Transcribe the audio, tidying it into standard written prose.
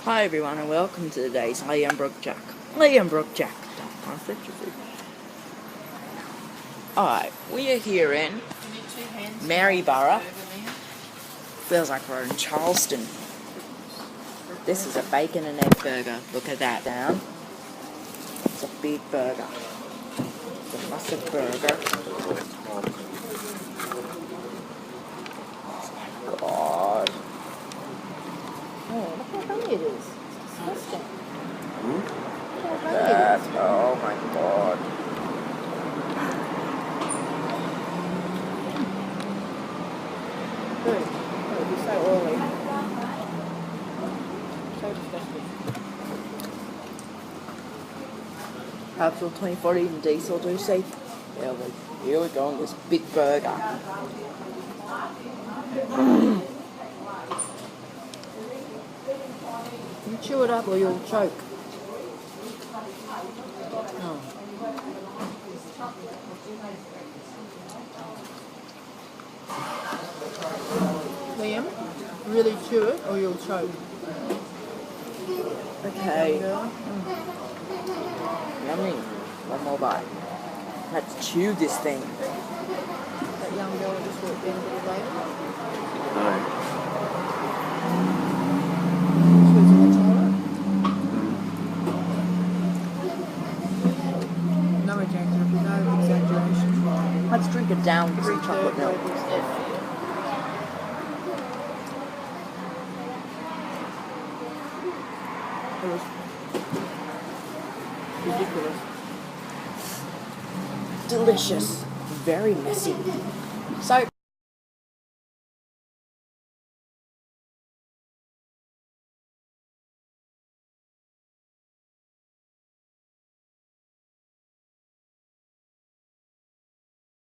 Hi everyone and welcome to today's Liam Brookjack. Liam Brookjack. Alright, we are here in Maryborough. Feels like we're in Charleston. This is a bacon and egg burger. Look at that down. It's a big burger. It's a massive burger. Oh my god. Oh, look how funny it is. It's disgusting. Look how funny it is. Oh my god. Good. It would be so oily. So disgusting. Capsule 2040 and diesel, do you see? Here we go on this big burger. You chew it up or you'll choke. Oh. Liam, really chew it or you'll choke. Okay. Yummy. One more bite. Let's chew this thing. That young girl just walked in a bit later. No. She was in the toilet. No exaggeration. Let's drink it down with some chocolate milk. It was ridiculous. Delicious. Very messy. So,